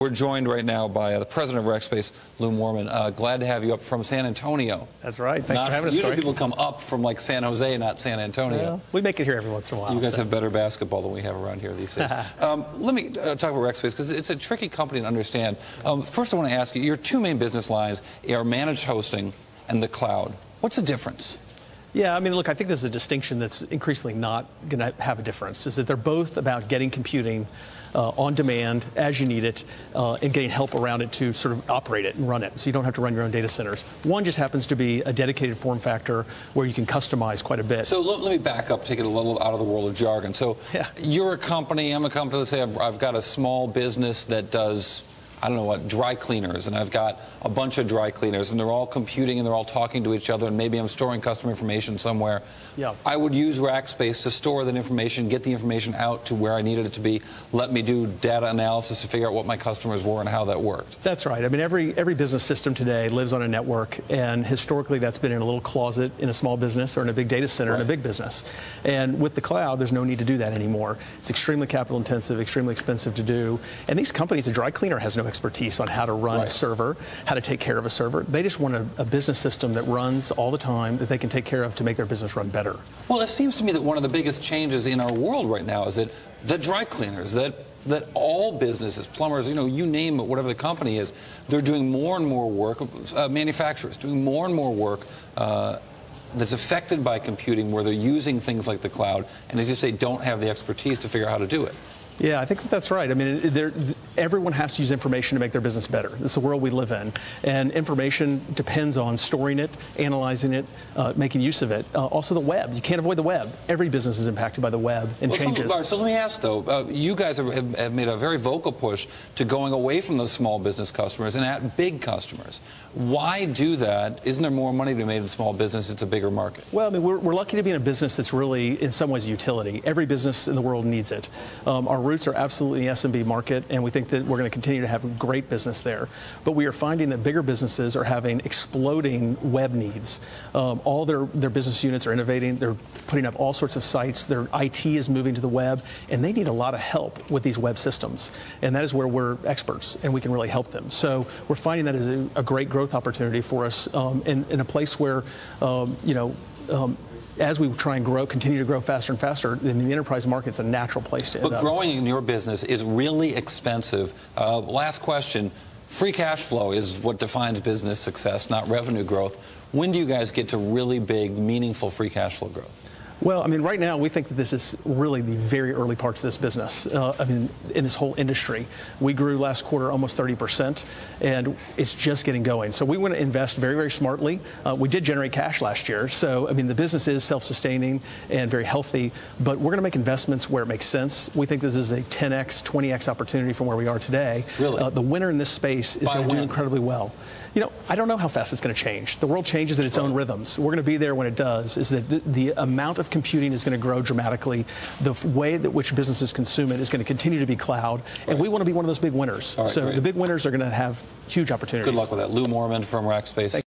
We're joined right now by the president of Rackspace, Lew Moorman. Glad to have you up from San Antonio. That's right. Thanks for having us. Usually people come up from like San Jose, not San Antonio. Well, we make it here every once in a while. You guys have better basketball than we have around here these days. Let me talk about Rackspace because it's a tricky company to understand. First, I want to ask you, your two main business lines are managed hosting and the cloud. What's the difference? Yeah, I mean, look, I think there's a distinction that's increasingly not going to have a difference, is that they're both about getting computing on demand as you need it and getting help around it to sort of operate it and run it, so you don't have to run your own data centers. One just happens to be a dedicated form factor where you can customize quite a bit. So let me back up, take it a little out of the world of jargon. So you're a company, I'm a company, let's say I've got a small business that does, I don't know what, dry cleaners, and I've got a bunch of dry cleaners, and they're all computing and they're all talking to each other, and maybe I'm storing customer information somewhere. Yeah. I would use Rackspace to store that information, get the information out to where I needed it to be, let me do data analysis to figure out what my customers were and how that worked. That's right. I mean, every business system today lives on a network, and historically that's been in a little closet in a small business or in a big data center in a big business. And with the cloud, there's no need to do that anymore. It's extremely capital intensive, extremely expensive to do. And these companies, a dry cleaner has no expertise on how to run a server, how to take care of a server. They just want a business system that runs all the time that they can take care of to make their business run better. Well, it seems to me that one of the biggest changes in our world right now is that the dry cleaners, that all businesses, plumbers, you name it, whatever the company is, they're doing more and more work, manufacturers doing more and more work that's affected by computing, where they're using things like the cloud, and as you say, don't have the expertise to figure out how to do it. Yeah, I think that's right. I mean, everyone has to use information to make their business better. It's the world we live in. And information depends on storing it, analyzing it, making use of it. Also the web. You can't avoid the web. Every business is impacted by the web and changes. So let me ask, though, you guys have made a very vocal push to going away from those small business customers and at big customers. Why do that? Isn't there more money to be made in small business? It's a bigger market. Well, I mean, we're lucky to be in a business that's really, in some ways, a utility. Every business in the world needs it. Our roots are absolutely in the SMB market, and we think that we're going to continue to have a great business there. But we are finding that bigger businesses are having exploding web needs. All their business units are innovating. They're putting up all sorts of sites. Their IT is moving to the web, and they need a lot of help with these web systems. And that is where we're experts, and we can really help them. So we're finding that is a great growth opportunity for us in a place where, as we try and continue to grow faster and faster, in the enterprise market's a natural place to end up. But growing in your business is really expensive. Last question. Free cash flow is what defines business success, not revenue growth. When do you guys get to really big, meaningful free cash flow growth? Well, I mean, right now we think that this is really the very early parts of this business. I mean, in this whole industry, we grew last quarter almost 30%, and it's just getting going. So we want to invest very, very smartly. We did generate cash last year, so I mean, the business is self-sustaining and very healthy. But we're going to make investments where it makes sense. We think this is a 10x, 20x opportunity from where we are today. Really? The winner in this space is going to do incredibly well. I don't know how fast it's going to change. The world changes at its own rhythms. We're going to be there when it does. Is that the amount of computing is going to grow dramatically. The way that which businesses consume it is going to continue to be cloud, and we want to be one of those big winners. So the big winners are going to have huge opportunities. Good luck with that. Lew Moorman from Rackspace.